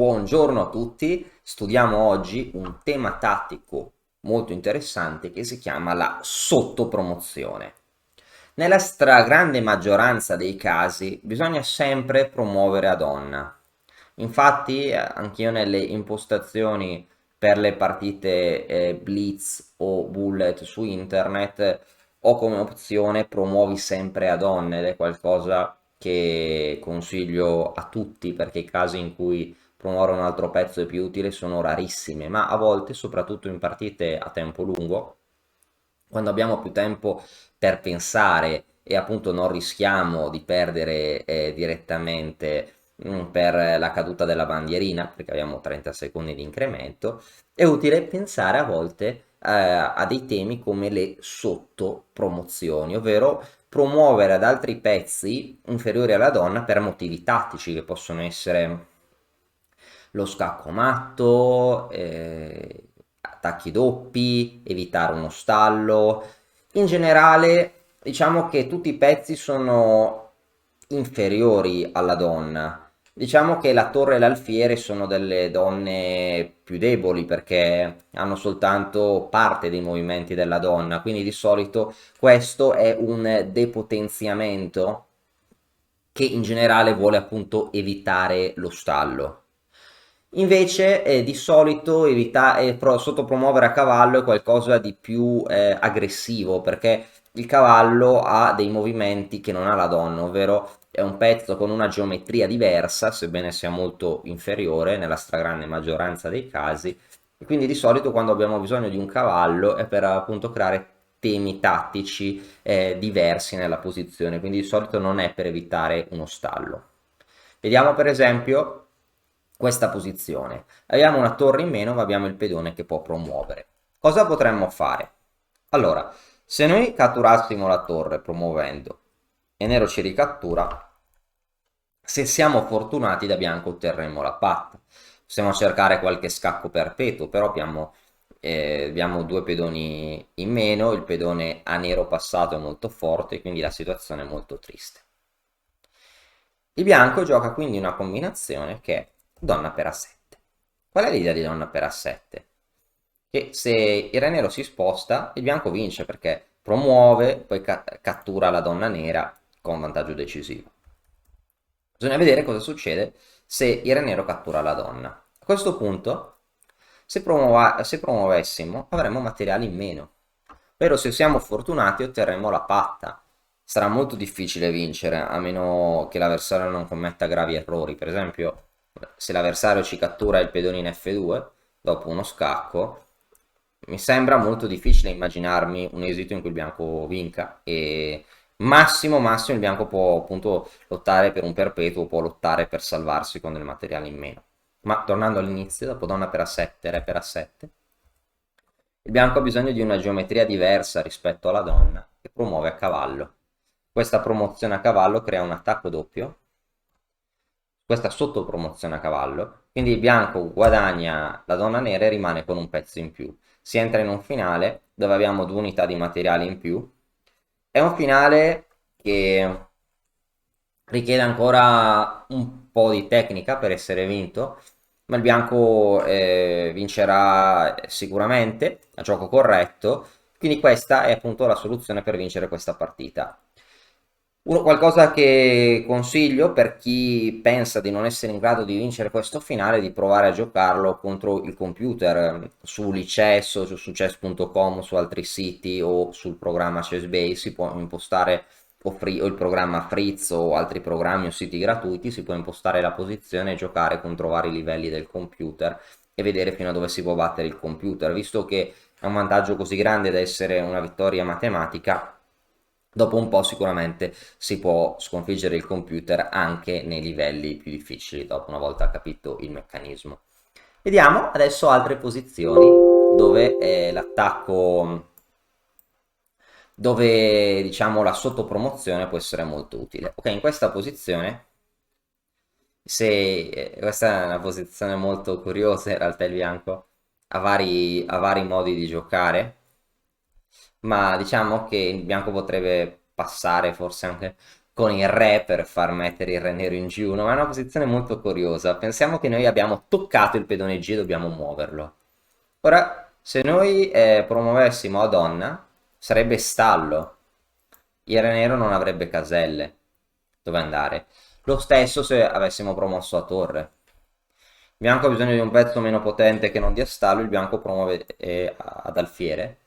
Buongiorno a tutti, studiamo oggi un tema tattico molto interessante che si chiama la sottopromozione. Nella stragrande maggioranza dei casi bisogna sempre promuovere a donna. Infatti, anch'io nelle impostazioni per le partite Blitz o Bullet su internet ho come opzione promuovi sempre a donne ed è qualcosa che consiglio a tutti perché i casi in cui promuovere un altro pezzo è più utile sono rarissime, ma a volte, soprattutto in partite a tempo lungo, quando abbiamo più tempo per pensare e appunto non rischiamo di perdere direttamente per la caduta della bandierina, perché abbiamo 30 secondi di incremento, è utile pensare a volte a dei temi come le sottopromozioni, ovvero promuovere ad altri pezzi inferiori alla donna per motivi tattici che possono essere lo scacco matto, attacchi doppi, evitare uno stallo. In generale, diciamo che tutti i pezzi sono inferiori alla donna. Diciamo che la torre e l'alfiere sono delle donne più deboli perché hanno soltanto parte dei movimenti della donna, quindi di solito questo è un depotenziamento che in generale vuole appunto evitare lo stallo. Invece, di solito sottopromuovere a cavallo è qualcosa di più aggressivo, perché il cavallo ha dei movimenti che non ha la donna, ovvero è un pezzo con una geometria diversa, sebbene sia molto inferiore nella stragrande maggioranza dei casi, e quindi di solito quando abbiamo bisogno di un cavallo è per appunto creare temi tattici diversi nella posizione, quindi di solito non è per evitare uno stallo. Vediamo per esempio questa posizione. Abbiamo una torre in meno, ma abbiamo il pedone che può promuovere. Cosa potremmo fare? Allora, se noi catturassimo la torre promuovendo e nero ci ricattura, se siamo fortunati da bianco otterremo la patta. Possiamo cercare qualche scacco perpetuo, però abbiamo due pedoni in meno, il pedone a nero passato è molto forte, quindi la situazione è molto triste. Il bianco gioca quindi una combinazione che è donna per A7. Qual è l'idea di donna per A7? Che se il re nero si sposta, il bianco vince perché promuove, poi cattura la donna nera con vantaggio decisivo. Bisogna vedere cosa succede se il re nero cattura la donna. A questo punto, se promuovessimo, avremmo materiali in meno. Però se siamo fortunati otterremo la patta. Sarà molto difficile vincere, a meno che l'avversario non commetta gravi errori. Per esempio, se l'avversario ci cattura il pedone in F2, dopo uno scacco, mi sembra molto difficile immaginarmi un esito in cui il bianco vinca. E massimo il bianco può appunto lottare per un perpetuo, può lottare per salvarsi con del materiale in meno. Ma tornando all'inizio, dopo donna per A7, re per A7, il bianco ha bisogno di una geometria diversa rispetto alla donna che promuove a cavallo. Questa promozione a cavallo crea un attacco doppio, questa sottopromozione a cavallo, quindi il bianco guadagna la donna nera e rimane con un pezzo in più. Si entra in un finale dove abbiamo 2 unità di materiale in più. È un finale che richiede ancora un po' di tecnica per essere vinto, ma il bianco vincerà sicuramente a gioco corretto, quindi questa è appunto la soluzione per vincere questa partita. Qualcosa che consiglio per chi pensa di non essere in grado di vincere questo finale è di provare a giocarlo contro il computer su Lichess o su chess.com, su altri siti o sul programma ChessBase si può impostare o il programma Fritz o altri programmi o siti gratuiti, si può impostare la posizione e giocare contro vari livelli del computer e vedere fino a dove si può battere il computer. Visto che ha un vantaggio così grande da essere una vittoria matematica, dopo un po' sicuramente si può sconfiggere il computer anche nei livelli più difficili, dopo una volta capito il meccanismo. Vediamo adesso altre posizioni dove dove diciamo la sottopromozione può essere molto utile. Ok, in questa posizione, se questa è una posizione molto curiosa, in realtà il bianco ha vari modi di giocare, ma diciamo che il bianco potrebbe passare forse anche con il re per far mettere il re nero in G1, ma è una posizione molto curiosa. Pensiamo che noi abbiamo toccato il pedone G e dobbiamo muoverlo. Ora, se noi promuovessimo a donna, sarebbe stallo. Il re nero non avrebbe caselle dove andare. Lo stesso se avessimo promosso a torre. Il bianco ha bisogno di un pezzo meno potente che non dia stallo, il bianco promuove ad alfiere.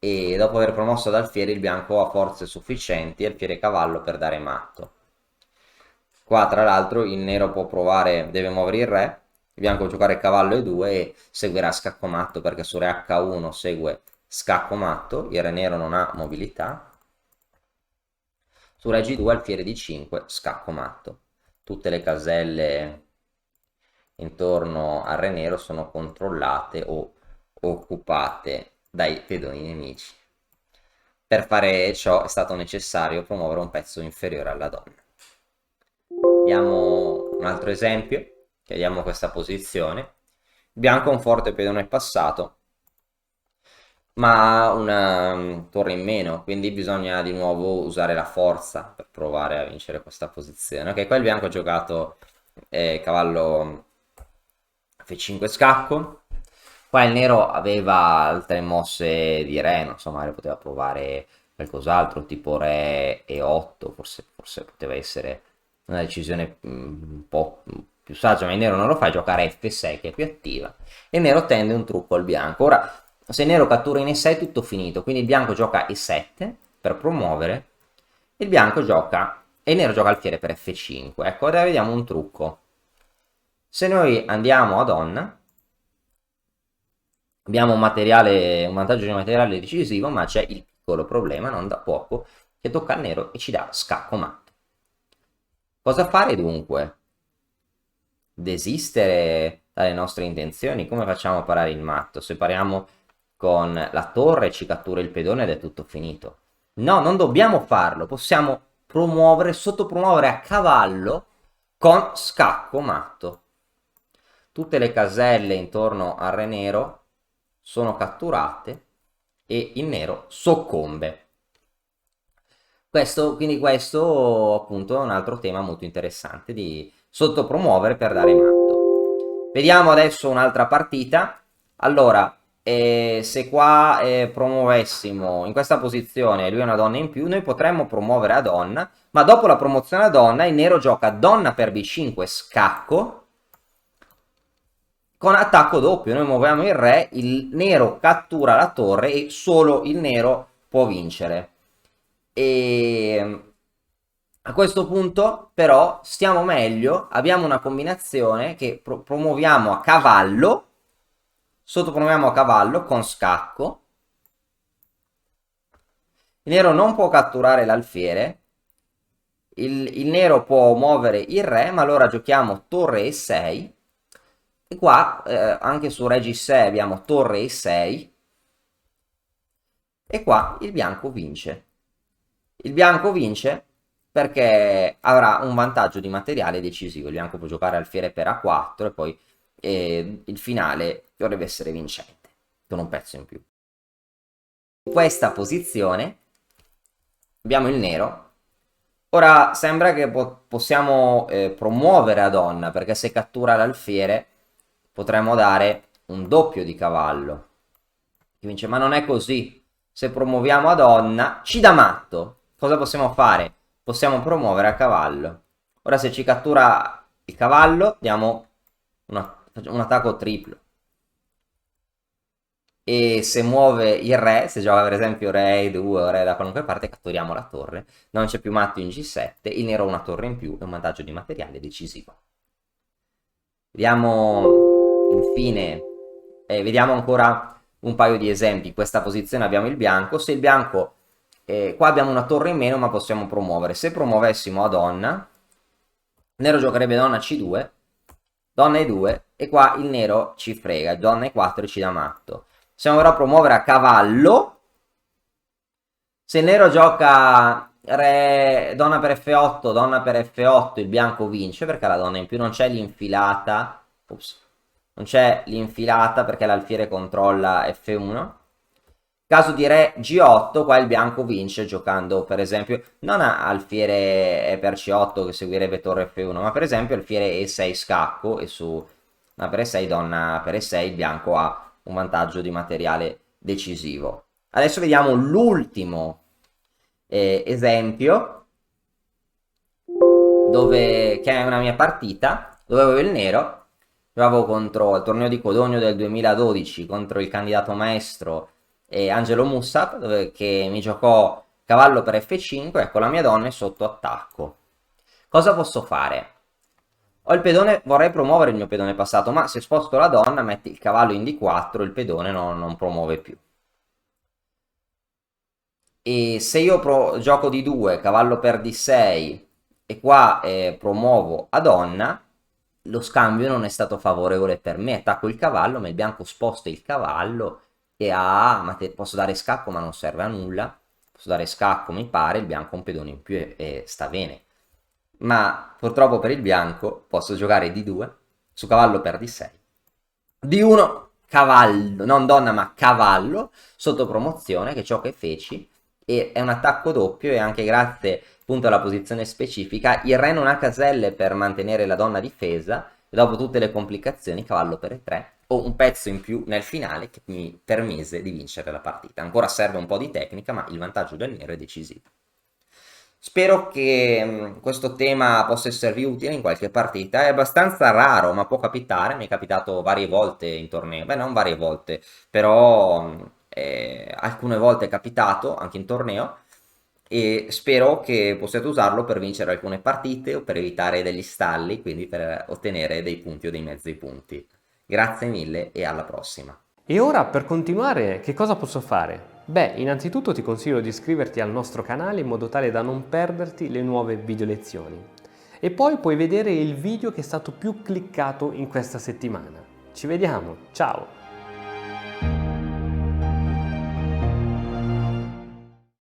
E dopo aver promosso ad alfiere il bianco ha forze sufficienti, alfiere e cavallo per dare matto. Qua tra l'altro il nero può provare, deve muovere il re, il bianco può giocare cavallo e 2 e seguirà scacco matto perché su re H1 segue scacco matto, il re nero non ha mobilità. Su re G2 alfiere di 5, scacco matto. Tutte le caselle intorno al re nero sono controllate o occupate dai pedoni nemici. Per fare ciò è stato necessario promuovere un pezzo inferiore alla donna. Diamo un altro esempio, vediamo questa posizione. Il bianco ha un forte pedone passato, ma una torre in meno, quindi bisogna di nuovo usare la forza per provare a vincere questa posizione. Ok, qua il bianco ha giocato cavallo F5 scacco. Qua il nero aveva altre mosse di re, non so, magari poteva provare qualcos'altro, tipo re E8, forse poteva essere una decisione un po' più saggia, ma il nero non lo fa, giocare F6 che è più attiva, e il nero tende un trucco al bianco. Ora, se il nero cattura in E6 è tutto finito, quindi il bianco gioca E7 per promuovere, il bianco gioca, e il nero gioca alfiere per F5. Ecco, ora vediamo un trucco. Se noi andiamo a donna, abbiamo un vantaggio di materiale decisivo, ma c'è il piccolo problema, non da poco, che tocca al nero e ci dà scacco matto. Cosa fare dunque? Desistere dalle nostre intenzioni? Come facciamo a parare il matto? Se pariamo con la torre ci cattura il pedone ed è tutto finito. No, non dobbiamo farlo, possiamo sottopromuovere a cavallo con scacco matto. Tutte le caselle intorno al re nero sono catturate e il nero soccombe. Quindi questo appunto è un altro tema molto interessante di sottopromuovere per dare matto. Vediamo adesso un'altra partita. Allora, se qua promuovessimo in questa posizione lui è una donna in più, noi potremmo promuovere a donna, ma dopo la promozione a donna il nero gioca donna per B5 scacco con attacco doppio. Noi muoviamo il re, il nero cattura la torre e solo il nero può vincere. E a questo punto però stiamo meglio, abbiamo una combinazione che promuoviamo a cavallo, sottopromuoviamo a cavallo con scacco. Il nero non può catturare l'alfiere, il nero può muovere il re, ma allora giochiamo torre E6 e qua anche su re G6 abbiamo torre E6 e qua il bianco vince. Il bianco vince perché avrà un vantaggio di materiale decisivo. Il bianco può giocare alfiere per A4 e poi il finale dovrebbe essere vincente, con un pezzo in più. In questa posizione abbiamo il nero. Ora sembra che possiamo promuovere a donna, perché se cattura l'alfiere potremmo dare un doppio di cavallo. Vince, ma non è così. Se promuoviamo a donna, ci dà matto. Cosa possiamo fare? Possiamo promuovere a cavallo. Ora se ci cattura il cavallo, diamo un attacco triplo. E se muove il re, se gioca per esempio re E2 o re da qualunque parte, catturiamo la torre. Non c'è più matto in G7, il nero ha una torre in più e un vantaggio di materiale decisivo. Vediamo infine, vediamo ancora un paio di esempi. In questa posizione abbiamo il bianco. Se il bianco, qua abbiamo una torre in meno ma possiamo promuovere. Se promuovessimo a donna, il nero giocherebbe donna C2, donna E2 e qua il nero ci frega, donna E4 e ci dà matto. Possiamo ora promuovere a cavallo. Se il nero gioca donna per F8, donna per F8, il bianco vince perché la donna in più non c'è l'infilata. Ops. Non c'è l'infilata perché l'alfiere controlla F1. Caso di re G8, qua il bianco vince giocando per esempio non alfiere E per C8 che seguirebbe torre F1, ma per esempio alfiere E6 scacco e su una per E6 donna per E6 il bianco ha un vantaggio di materiale decisivo. Adesso vediamo l'ultimo esempio che è una mia partita dove avevo il nero, giocavo contro il torneo di Codogno del 2012 contro il candidato maestro Angelo Mussab, che mi giocò cavallo per F5, ecco la mia donna è sotto attacco. Cosa posso fare? Ho il pedone, vorrei promuovere il mio pedone passato, ma se sposto la donna, metti il cavallo in D4, il pedone non promuove più. E se io gioco D2, cavallo per D6 e qua promuovo a donna, lo scambio non è stato favorevole per me. Attacco il cavallo, ma il bianco sposta il cavallo e posso dare scacco ma non serve a nulla. Posso dare scacco mi pare, il bianco ha un pedone in più e sta bene. Ma purtroppo per il bianco posso giocare D2 su cavallo per D6. D1 cavallo, non donna ma cavallo, sotto promozione, che è ciò che feci, e è un attacco doppio e anche grazie appunto alla posizione specifica il re non ha caselle per mantenere la donna difesa e dopo tutte le complicazioni cavallo per E3 ho un pezzo in più nel finale che mi permise di vincere la partita. Ancora serve un po' di tecnica, ma il vantaggio del nero è decisivo. Spero che questo tema possa esservi utile in qualche partita, è abbastanza raro ma può capitare, mi è capitato varie volte in torneo, beh non varie volte, però alcune volte è capitato anche in torneo e spero che possiate usarlo per vincere alcune partite o per evitare degli stalli, quindi per ottenere dei punti o dei mezzi punti. Grazie mille e alla prossima. E ora per continuare che cosa posso fare? Beh, innanzitutto ti consiglio di iscriverti al nostro canale in modo tale da non perderti le nuove video lezioni. E poi puoi vedere il video che è stato più cliccato in questa settimana. Ci vediamo, ciao!